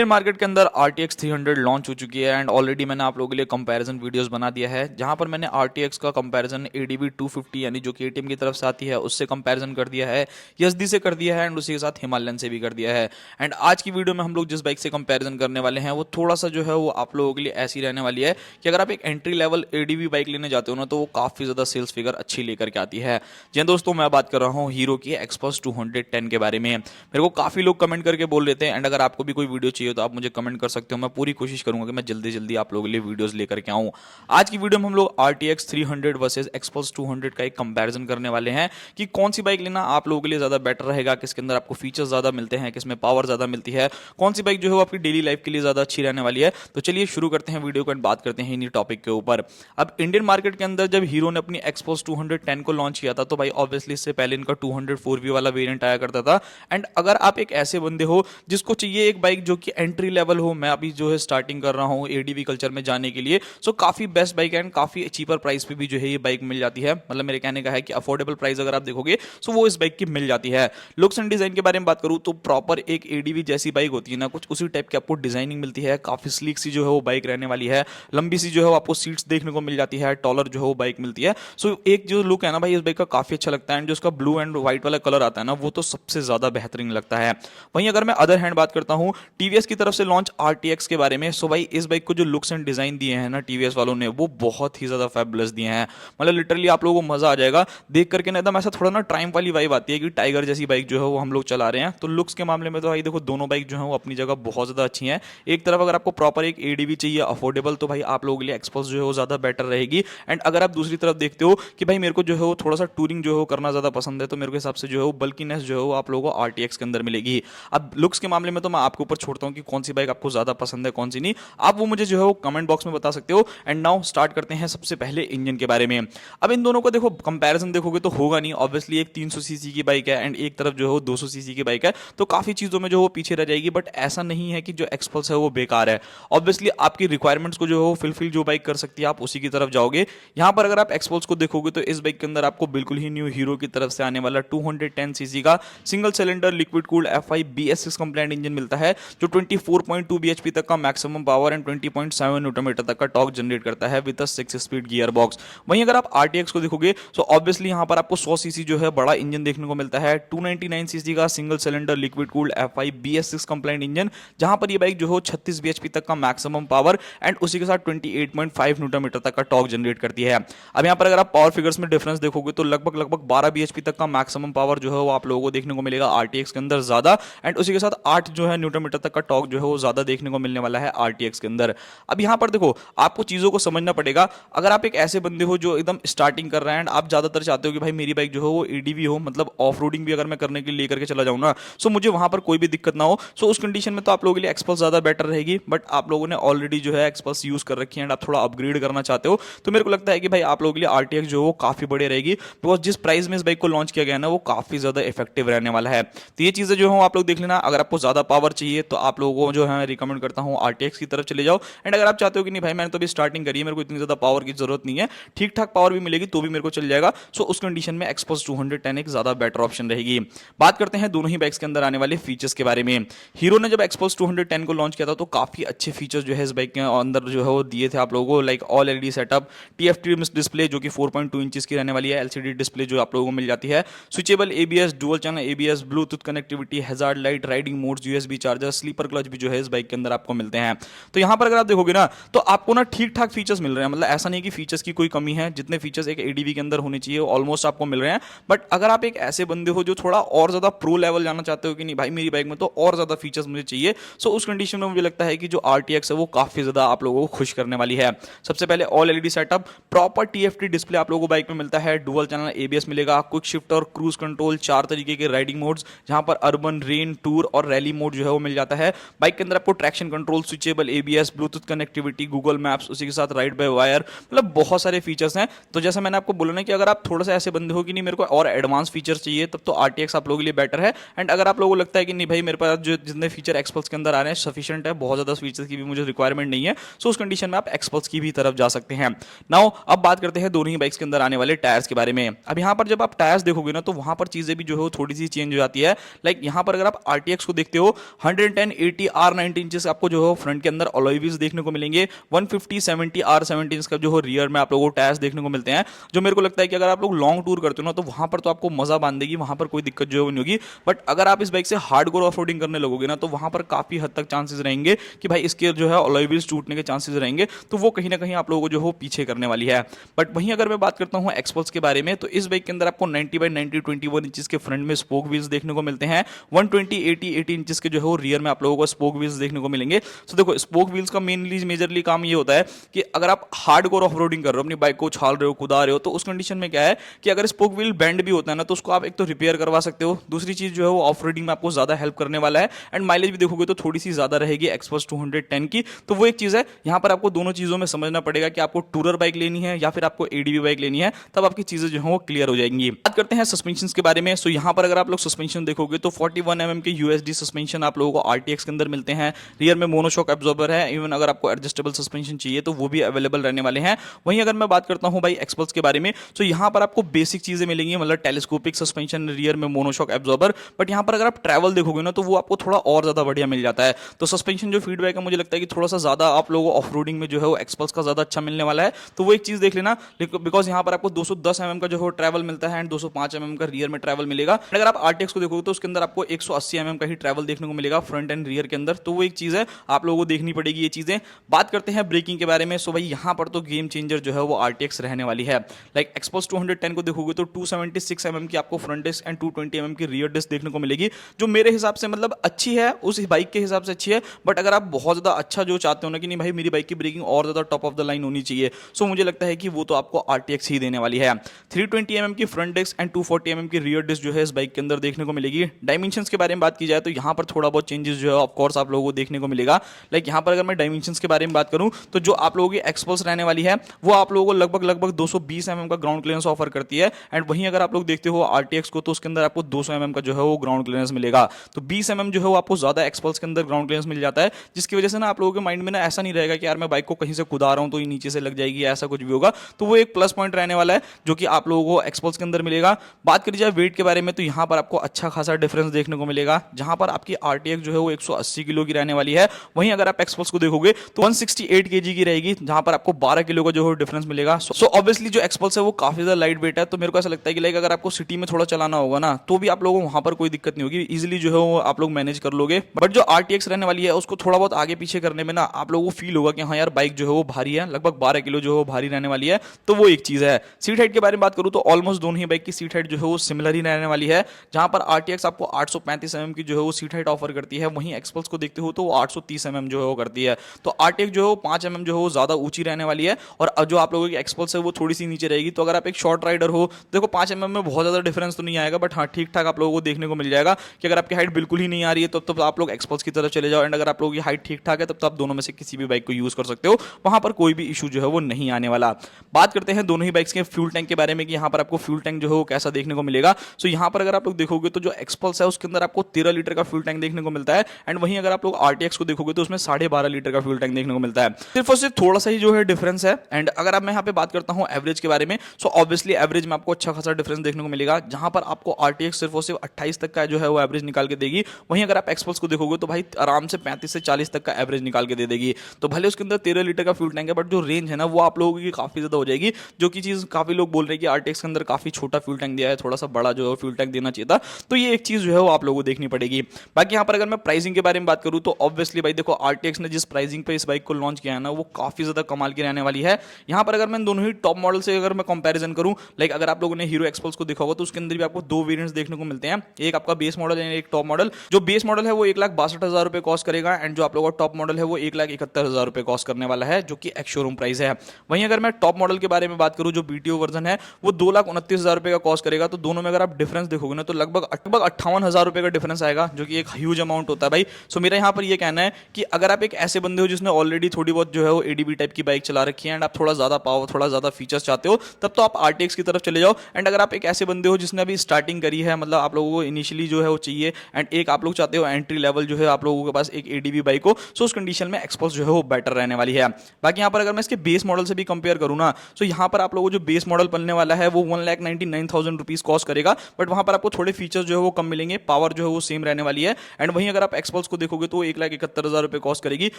Share market के अंदर RTX 300 launch हो चुकी है एंड ऑलरेडी मैंने आप लोगों के लिए कंपैरिजन वीडियोस बना दिया है, जहां पर मैंने RTX का कंपैरिजन ADV 250 यानी जो कि ATM की तरफ से आती है उससे कंपैरिजन कर दिया है, YSD से कर दिया है एंड उसी के साथ हिमालयन से भी कर दिया है। एंड आज की वीडियो में हम लोग जिस बाइक से कंपैरिजन करने वाले हैं वो थोड़ा सा जो है वो आप लोगों के लिए ऐसी रहने वाली है कि अगर आप एक एंट्री लेवल ADV बाइक लेने जाते हो ना तो वो काफी ज्यादा सेल्स फिगर अच्छी लेकर के आती है। जी हाँ दोस्तों, मैं बात कर रहा हूँ हीरो की एक्सपल्स 210 के बारे में। मेरे को काफी लोग कमेंट करके बोल रहे थे एंड अगर आपको भी कोई वीडियो चाहिए तो आप मुझे कमेंट कर सकते हो। मैं पूरी कोशिश करूंगा कि मैं जल्दी जल्दी आप लोगों के लिए वीडियोस लेकर के आऊं। आज की वीडियो में हम लोग RTX 300 वर्सेस एक्सपल्स 200 का एक कंपैरिजन करने वाले हैं कि कौन सी बाइक लेना आप लोगों के लिए ज्यादा बेटर रहेगा, किसके अंदर आपको फीचर्स ज्यादा मिलते हैं, किसमें पावर ज्यादा मिलती है, कौन सी बाइक जो है वो आपकी डेली लाइफ के लिए ज्यादा अच्छी रहने वाली है। तो चलिए शुरू करते हैं वीडियो को एंड बात करते हैं इन्हीं टॉपिक के ऊपर। अब इंडियन मार्केट के अंदर जब हीरो ने अपनी एक्सपल्स 210 को लॉन्च किया था तो भाई ऑब्वियसली इससे पहले इनका 204V वाला वेरिएंट आया करता था। एंड अगर आप एक ऐसे बंदे हो जिसको चाहिए एक बाइक जो कि एंट्री लेवल हो, मैं अभी जो है स्टार्टिंग कर रहा हूँ एडीवी कल्चर में जाने के लिए, सो काफी बेस्ट बाइक है एंड काफी चीपर प्राइस पे भी जो है ये बाइक मिल जाती है। मतलब मेरे कहने का है कि अफोर्डेबल प्राइस अगर आप देखोगे सो वो इस बाइक की मिल जाती है। लुक्स एंड डिजाइन के बारे में बात करूं तो प्रॉपर एक एडीवी जैसी बाइक होती है ना, कुछ उसी टाइप की आपको डिजाइनिंग मिलती है। काफी स्लीक सी जो है वो बाइक रहने वाली है, लंबी सी जो है आपको सीट्स देखने को मिल जाती है, टॉलर जो है वो बाइक मिलती है। सो एक जो लुक है ना भाई इस बाइक का काफी अच्छा लगता है एंड जो उसका ब्लू एंड व्हाइट वाला कलर आता है ना वो तो सबसे ज्यादा बेहतरीन लगता है। वहीं अगर मैं अदर हैंड बात करता हूं टीवीएस की तरफ से लॉन्च RTX के बारे में, सो भाई इस बाइक को जो लुक्स एंड डिजाइन दिए हैं ना टीवीएस वालों ने वो बहुत ही ज्यादा फैबुलस दिए हैं। मतलब लिटरली आप लोगों को मजा आ जाएगा देख करके ना, एकदम ऐसा थोड़ा ना ट्रायम्फ वाली वाइब आती है कि टाइगर जैसी बाइक जो है वो हम लोग चला रहे हैं। तो लुक्स के मामले में तो भाई देखो दोनों बाइक जो है वो अपनी जगह बहुत ज्यादा अच्छी हैं। एक तरफ अगर आपको प्रॉपर एक एडीवी चाहिए अफोर्डेबल तो भाई आप लोगों के लिए एक्सपल्स जो है वो ज्यादा बेटर रहेगी। एंड अगर आप दूसरी तरफ देखते हो कि भाई मेरे को जो है वो थोड़ा सा टूरिंग जो है वो करना ज्यादा पसंद है तो मेरे के हिसाब से जो है वो बल्कीनेस जो है वो आप लोगों को RTX के अंदर मिलेगी। अब लुक्स के मामले में तो मैं आपके ऊपर छोड़ता हूँ कि कौन सी बाइक आपको ज्यादा पसंद है कौन सी नहीं, आप वो मुझे जो है वो कमेंट बॉक्स में बता सकते हो। एंड नाउ स्टार्ट करते हैं सबसे पहले इंजन के बारे में। अब इन दोनों को देखो कंपैरिजन देखोगे तो होगा नहीं, ऑब्वियसली एक 300 सीसी की बाइक है एंड एक तरफ जो है वो 200 सीसी की बाइक है, तो काफी चीजों में जो वो पीछे रह जाएगी। बट ऐसा नहीं है कि जो एक्सपल्स है वो बेकार है। ऑब्वियसली आपकी रिक्वायरमेंट्स को जो है वो फिलफिल जो बाइक कर सकती है आप उसी की तरफ जाओगे। यहाँ पर अगर आप एक्सपल्स को देखोगे तो इस बाइक के अंदर आपको बिल्कुल ही न्यू हीरो की तरफ से आने वाला 210 सीसी का single cylinder liquid cooled FI BS6 compliant engine मिलता है जो 24.2 bhp तक का maximum power and 20.7 Newton metre तक का टॉर्क जनरेट करता है विद 6 स्पीड गियर बॉक्स। वहीं अगर आप RTX को देखोगे तो ऑब्वियसली यहां पर आपको 100 सीसी जो है बड़ा इंजन देखने को मिलता है, 299 सीसी का single cylinder liquid cooled FI BS6 compliant engine, जहां पर ये बाइक जो है 36 bhp तक का मैक्सिमम पावर एंड उसी के साथ 28.5 न्यूटन मीटर तक का टॉर्क जनरेट करती है। अब यहां पर अगर आप पावर फिगर्स में डिफरेंस देखोगे तो लगभग 12 bhp तक का मैक्सिमम पावर जो है वो आप लोगों को देखने को मिलेगा RTX के अंदर ज्यादा एंड उसी के साथ 8 जो है न्यूटन मीटर तक का टॉर्क जो है वो ज्यादा देखने को मिलने वाला है RTX के अंदर। अब यहां पर देखो आपको चीजों को समझना पड़ेगा। अगर आप एक ऐसे बंदे हो जो एकदम स्टार्टिंग कर रहे हैं एंड आप ज्यादातर चाहते हो कि भाई मेरी बाइक जो है वो एडीवी हो, मतलब ऑफ रोडिंग भी अगर मैं करने के लिए लेकर के चला जाऊं ना सो मुझे वहां पर कोई भी दिक्कत ना हो, सो उस कंडीशन में तो आप लोगों के लिए एक्सपल्स ज्यादा बेटर रहेगी। बट आप लोगों ने ऑलरेडी जो है एक्सपल्स यूज कर रखी है एंड आप थोड़ा अपग्रेड करना चाहते हो तो मेरे को लगता है कि भाई आप लोगों के लिए RTX जो है वो काफी बढ़िया रहेगी, बिकॉज जिस प्राइस में इस बाइक को लॉन्च किया गया है ना वो काफी ज्यादा इफेक्टिव रहने वाला है। तो ये चीजें जो है आप लोग देख लेना। अगर आपको ज्यादा पावर चाहिए तो आप लोगों को जो है रिकमेंड करता हूँ RTX की तरफ चले जाओ। एंड अगर आप चाहते हो कि नहीं भाई मैंने तो अभी स्टार्टिंग करी है, मेरे को इतनी ज्यादा पावर की जरूरत नहीं है, ठीक ठाक पावर भी मिलेगी तो भी मेरे को चल जाएगा, सो उस कंडीशन में एक्सपल्स 210 एक ज्यादा बेटर ऑप्शन रहेगी। बात करते हैं दोनों ही बाइक्स के अंदर आने वाले फीचर्स के बारे में। हीरो ने जब एक्सपल्स 210 को लॉन्च किया था तो काफी अच्छे फीचर्स जो है इस बाइक के अंदर जो है वो दिए थे आप लोगों को, like all LED setup, TFT display जो कि 4.2 इंचेस की रहने वाली है, LCD डिस्प्ले जो आप लोगों को मिल जाती है, switchable ABS, dual channel ABS, Bluetooth connectivity, hazard light, riding modes, USB charger, slipper clutch भी जो है इस बाइक के अंदर आपको मिलते हैं। तो यहां पर अगर आप देखोगे ना तो आपको ना ठीक ठाक फीचर्स मिल रहे हैं, मतलब ऐसा नहीं कि फीचर्स की कोई कमी है, जितने फीचर्स एक एडीवी के अंदर होने चाहिए ऑलमोस्ट आपको मिल रहे हैं। बट अगर आप एक ऐसे बंदे हो जो थोड़ा और ज्यादा प्रो लेवल जाना चाहते हो कि नहीं भाई मेरी बाइक में तो और ज्यादा फीचर्स मुझे चाहिए, सो उस कंडीशन में मुझे लगता है कि जो RTX है वो काफी ज्यादा आप लोगों को खुश करने वाली है। सबसे पहले all LED setup, proper TFT display आप लोगों को बाइक में मिलता है, डुअल चैनल ABS मिलेगा, क्विक शिफ्ट और क्रूज कंट्रोल, 4 तरीके के राइडिंग मोड्स जहां पर अर्बन, रेन, टूर और रैली मोड जो है वो मिल जाता है। बाइक के अंदर आपको traction control, switchable ABS, Bluetooth connectivity, Google maps, उसी के साथ राइड बाय वायर, मतलब बहुत सारे फीचर्स हैं। तो जैसा मैंने आपको बोला ना कि अगर आप थोड़ा सा ऐसे बंदे हो कि नहीं मेरे को और एडवांस फीचर्स चाहिए तब तो RTX आप लोगों के लिए बेटर है। एंड अगर आप लोगों को लगता है कि नहीं भाई मेरे पास जो जितने फीचर एक्सपल्स के अंदर आ रहे हैं सफिशिएंट है, बहुत ज्यादा फीचर्स की भी मुझे रिक्वायरमेंट नहीं है, सो उस कंडीशन में आप एक्सपल्स की भी तरफ जा सकते हैं। नाउ अब बात करते हैं दोनों ही बाइक्स के अंदर आने वाले टायर्स के बारे में। अब यहाँ पर जब आप टायर्स देखोगे ना तो वहां पर चीजें भी जो है थोड़ी सी चेंज हो जाती है। लाइक यहाँ पर अगर आप RTX को देखते हो 110 180 R90 इंचेस आपको जो है फ्रंट के अंदर अलॉय व्हील्स देखने को मिलेंगे। 150 70 R70 का जो है रियर में आप लोगों को टायर्स देखने को मिलते हैं, जो मेरे को लगता है कि अगर आप लोग लॉन्ग टूर करते हो ना तो वहां पर तो आपको मजा बांध देगी, वहां पर कोई दिक्कत जो है नहीं होगी। बट अगर आप इस बाइक से हार्डकोर ऑफ रोडिंग करने लगोगे ना तो वहां पर काफी हद तक चांसेस रहेंगे कि भाई इसके जो है अलॉय व्हील्स टूटने के चांसेस रहेंगे, तो वो कहीं ना कहीं आप लोगों को जो है पीछे करने वाली है। बट वहीं अगर मैं बात करता हूं एक्सपल्स के बारे में, तो इस बाइक के अंदर आपको 90 बाई 90 21 इंचेस के फ्रंट में स्पोक व्हील्स देखने को मिलते हैं। 120 80 80 इंचेस के जो है वो रियर में आप लोगों को स्पोक व्हील्स देखने को मिलेंगे। तो देखो स्पोक व्हील्स का मेजरली काम ये होता है कि अगर आप हार्डकोर ऑफ रोडिंग कर रहे हो, अपनी बाइक को उछाल रहे हो, कुदा रहे हो, तो उस कंडीशन में क्या है कि अगर स्पोक व्हील बेंड भी होता है ना तो उसको आप एक तो रिपेयर करवा सकते हो, दूसरी चीज जो है वो ऑफ रोडिंग में आपको ज्यादा हेल्प करने वाला है, एंड माइलेज भी देखोगे तो थोड़ी सी ज्यादा रहेगी एक्सपल्स 210 की। तो वो एक चीज है, यहां पर आपको दोनों चीजों में समझना पड़ेगा कि आपको टूरर बाइक लेनी है या फिर आपको एडीबी बाइक लेनी है, तब आपकी चीजें जो है वो क्लियर हो जाएंगी। बात करते हैं सस्पेंशन के बारे में। सो यहां पर अगर आप लोग सस्पेंशन देखोगे तो 41 mm के यूएसडी सस्पेंशन आप लोगों को आरटीएक्स के अंदर मिलते हैं। रियर में मोनोशॉक एब्जॉर्बर है, इवन अगर आपको एडजस्टेबल सस्पेंशन चाहिए तो वो भी अवेलेबल रहने वाले हैं। वहीं अगर मैं बात करता हूं भाई एक्सपल्स के बारे में, तो यहां पर आपको बेसिक चीजें मिलेंगी, मतलब टेलीस्कोपिक सस्पेंशन, रियर में मोनोशॉक एब्जॉर्बर। बट यहां पर अगर आप ट्रैवल देखोगे ना तो वो आपको थोड़ा और ज्यादा बढ़िया मिल जाता है। तो सस्पेंशन जो फीडबैक है मुझे लगता है कि थोड़ा सा ज्यादा आप लोगों को ऑफ रोडिंग में जो है वो एक्सपल्स का ज्यादा अच्छा मिलने वाला है, तो वो एक चीज देख लेना। बिकॉज यहां पर आपको 210 mm का जो है ट्रैवल मिलता है एंड 205 mm का रियर में ट्रैवल मिलेगा। अगर आप आरटीएक्स को देखोगे तो उसके अंदर आपको 180 mm का ही ट्रैवल देखने को मिलेगा फ्रंट एंड रियर के अंदर, तो वो एक चीज है आप लोगों को देखनी पड़ेगी ये चीजें। बात करते हैं ब्रेकिंग के बारे में। सो भाई यहां पर तो गेम चेंजर जो है वो आरटीएक्स रहने वाली है। लाइक एक्सपल्स 210 को देखोगे तो 276 mm की आपको फ्रंट डिस्क एंड 220 mm की रियर डिस्क देखने को मिलेगी, जो मेरे हिसाब से मतलब अच्छी है, उस बाइक के हिसाब से अच्छी है। बट अगर आप बहुत ज्यादा अच्छा जो चाहते हो ना कि नहीं भाई मेरी बाइक की ब्रेकिंग और ज्यादा टॉप ऑफ द लाइन होनी चाहिए, सो मुझे लगता है कि वो तो आपको आरटीएक्स ही देने वाली है। 320 mm की फ्रंट डिस्क एंड 240 mm की रियर डिस्क जो है इस बाइक के अंदर देखने को मिलेगी। डायमेंशंस के बारे में बात की जाए तो यहाँ पर थोड़ा बहुत चेंजेस जो है ऑफ कोर्स आप लोगों को देखने को मिलेगा। लाइक यहाँ पर अगर मैं डायमेंशंस के बारे में बात करूं तो जो आप लोगों की एक्सपल्स रहने वाली है वो आप लोगों को लगभग 220 mm का ग्राउंड क्लियरेंस ऑफर करती है, एंड वहीं अगर आप लोग देखते हो आरटीएक्स को तो उसके अंदर आपको 200 mm का जो है वो ग्राउंड क्लियरेंस मिलेगा। तो 20 mm जो है वो आपको ज्यादा एक्सपल्स के अंदर ग्राउंड क्लियरेंस मिल जाता है, जिसकी वजह से ना आप लोगों के माइंड में ना ऐसा नहीं रहेगा कि यार मैं बाइक को कहीं से कुदा रहा हूं तो ये नीचे से लग जाएगी, ऐसा कुछ भी होगा। तो वो एक प्लस पॉइंट रहने वाला है जो कि आप लोगों को एक्सपल्स के अंदर मिलेगा। बात करी जाए वेट के बारे में तो यहाँ पर आपको अच्छा खासा डिफरेंस देखने को मिलेगा, जहां पर आपकी आरटीएक्स जो है वो 180 किलो की रहने वाली है। वहीं अगर आप एक्सपल्स को देखोगे तो 168 केजी की रहेगी, जहां पर आपको 12 किलो का जो है डिफरेंस मिलेगा। सो ऑब्वियसली जो एक्सपल्स है वो काफी ज्यादा लाइट वेट है, तो मेरे को ऐसा लगता है कि लाइक अगर आपको सिटी में थोड़ा चलाना होगा ना तो भी आप लोगों को वहां पर कोई दिक्कत नहीं होगी, इजिली जो है वो आप लोग मैनेज कर लोगे। बट जो आरटीएक्स रहने वाली है उसको थोड़ा बहुत आगे पीछे करने में ना आप लोगों को फील होगा कि हाँ यार बाइक जो है वो भारी है, लगभग 12 किलो जो है वो भारी रहने वाली है, तो वो एक चीज है। सीट हाइट के बारे में बात करूं तो ऑलमोस्ट दोनों ही बाइक की सीट हाइट जो है वो सिमिलर ही रहने वाली है, जहां पर आरटीएक्स आपको 835 mm की जो है वो सीट हाइट ऑफर करती है, वहीं एक्सपल्स को देखते हो तो वो 830 mm जो है वो करती है। तो आरटीएक्स जो है वो 5 mm जो है वो ज्यादा ऊंची रहने वाली है, और जो आप लोगों की एक्सपल्स है वो थोड़ी सी नीचे रहेगी। तो अगर आप एक शॉर्ट राइडर हो, देखो 5 mm में बहुत ज्यादा डिफरेंस तो नहीं आएगा, बट हाँ ठीक ठाक आप लोगों को देखने को मिल जाएगा कि अगर आपकी हाइट बिल्कुल ही नहीं आ रही है तो आप लोग एक्सपल्स की तरफ चले जाओ, एंड अगर आप लोगों की हाइट ठीक ठाक है तब तो आप दोनों में से किसी भी बाइक को यूज कर सकते हो, वहां पर कोई भी इशू जो है वो नहीं आने वाला। बात करते हैं दोनों ही बाइक्स के फ्यूल टैंक के बारे में कि यहाँ पर आपको फ्यूल टैंक जो है वो कैसा देखने को मिलेगा। सो यहाँ पर अगर आप लोग देखोगे तो जो एक्सपल्स है उसके अंदर आपको 13 लीटर का फ्यूल टैंक देखने को मिलता है, एंड वहीं अगर आप लोग आरटीएक्स को देखोगे तो उसमें 12.5 लीटर का फ्यूल टैंक देखने को मिलता है। सिर्फ और सिर्फ थोड़ा सा ही जो है डिफरेंस है। एंड अगर आप मैं यहाँ पे बात करता हूँ एवरेज के बारे में, सो ऑब्वियसली एवरेज में आपको अच्छा खासा डिफरेंस देखने को मिलेगा, जहां पर आपको आरटीएक्स सिर्फ और सिर्फ 28 तक का जो है वो एवरेज निकाल के देगी। वहीं अगर आप एक्सपल्स को देखोगे तो भाई आराम से 35 से 40 तक का एवरेज निकाल के दे देगी। तो भले उसके अंदर 13 लीटर का फ्यूल टैंक है, बट जो रेंज है ना वो आप लोगों की काफी ज्यादा हो जाएगी, जो कि चीज काफी लोग बोल रहे हैं कि आरटीएक्स के अंदर काफी छोटा फ्यूल टैंक दिया है, थोड़ा सा बड़ा जो है फ्यूल टैंक देना चाहिए था। तो ये एक चीज जो है वो आप लोगों को देखनी पड़ेगी। बाकी यहाँ पर अगर मैं प्राइसिंग के बारे में बात करूँ तो ऑब्वियसली भाई देखो आरटीएक्स ने जिस प्राइसिंग पे इस बाइक को लॉन्च किया है ना वो काफी ज्यादा कमाल की रहने वाली है। यहाँ पर अगर मैं दोनों ही टॉप मॉडल से अगर मैं कंपैरिजन करूँ, लाइक अगर आप लोगों ने हीरो एक्सपल्स को देखा होगा तो उसके अंदर भी आपको दो वेरिएंट्स देखने को मिलते हैं, एक आपका बेस मॉडल है एक टॉप मॉडल। जो बेस मॉडल है वो 1,62,000 रुपए कॉस्ट करेगा, एंड जो आप लोगों का टॉप मॉडल है वो 1,71,000 रुपए कॉस्ट करने वाला है, जो कि एक्स शोरूम प्राइस है। वहीं अगर मैं टॉप मॉडल के बारे में बात करूं जो बीटीओ वर्जन है वो 2,29,000 रुपए का कॉस्ट करेगा। तो दोनों में अगर आप डिफरेंस देखोगे ना तो लगभग 58,000 रुपए का डिफरेंस आएगा, जो कि एक ह्यूज अमाउंट होता है भाई। सो मेरा यहाँ पर ये कहना है कि अगर आप एक ऐसे बंदे हो जिसने ऑलरेडी थोड़ी बहुत जो है वो एडीबी टाइप की बाइक चला रखी है एंड आप थोड़ा ज्यादा पावर थोड़ा ज्यादा फीचर्स चाहते हो, तब तो आप आरटीएक्स की तरफ चले जाओ। एंड अगर आप एक ऐसे बंदे हो जिसने अभी स्टार्टिंग करी है, मतलब आप लोगों को इनिशियली जो है वो चाहिए एंड एक आप लोग चाहते हो एंट्री लेवल जो है आप लोगों के पास एक एडीबी बाइक हो, सो उस कंडीशन में एक्सपल्स जो है वो बेटर रहने वाली है। बाकी यहाँ पर अगर मैं इसके बेस मॉडल से भी कंपेयर करूँ ना, तो यहाँ पर आप लोगों को जो बेस मॉडल पड़ने वाला है वो 1,99,000 रुपीज कॉस्ट करेगा, बट वहां पर आपको थोड़े फीचर्स जो है वो कम मिलेंगे, पावर जो है वो सेम रहने वाली है। एंड वहीं अगर आप एक्सपल्स को देखोगे तो 1,71,000 रुपये कॉस्ट करेगी।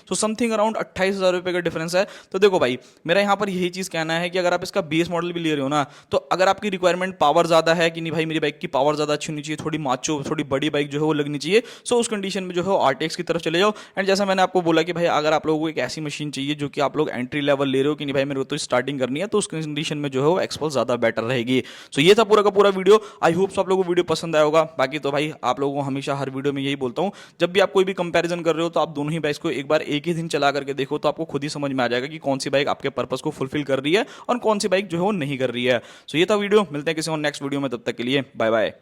सो समथिंग अराउंड 28,000 रुपये का डिफरेंस है। तो देखो भाई, मेरा यहाँ पर यही चीज़ कहना है कि अगर आप इसका बेस मॉडल भी ले रहे हो ना, तो अगर आपकी रिक्वायरमेंट पावर ज़्यादा है कि नहीं भाई मेरी बाइक की पावर ज़्यादा अच्छी होनी चाहिए, थोड़ी माचो थोड़ी बड़ी बाइक जो है वो लगनी चाहिए, सो उस कंडीशन में जो है आरटीएक्स की तरफ चले जाओ। एंड जैसा मैंने आपको बोला कि भाई अगर आप लोगों को एक ऐसी मशीन चाहिए जो कि आप लोग एंट्री लेवल ले रहे हो कि नहीं भाई मेरे को तो स्टार्टिंग करनी है, तो उस कंडीशन में जो है वो एक्सपल्स ज़्यादा बेटर रहेगी। सो ये था पूरा का पूरा वीडियो। आई होप आप लोगों को वीडियो पसंद आया होगा। बाकी तो भाई आप लोगों को हमेशा हर वीडियो में यही बोलता हूँ, जब भी आप कोई भी कंपैरिजन कर रहे हो तो आप दोनों ही बाइक्स को एक बार एक ही दिन चला करके देखो, तो आपको खुद ही समझ में आ जाएगा कि कौन सी बाइक आपके पर्पस को फुलफिल कर रही है और कौन सी बाइक जो है वो नहीं कर रही है। सो ये था वीडियो, मिलते हैं किसी और नेक्स्ट वीडियो में, तब तक के लिए बाय बाय।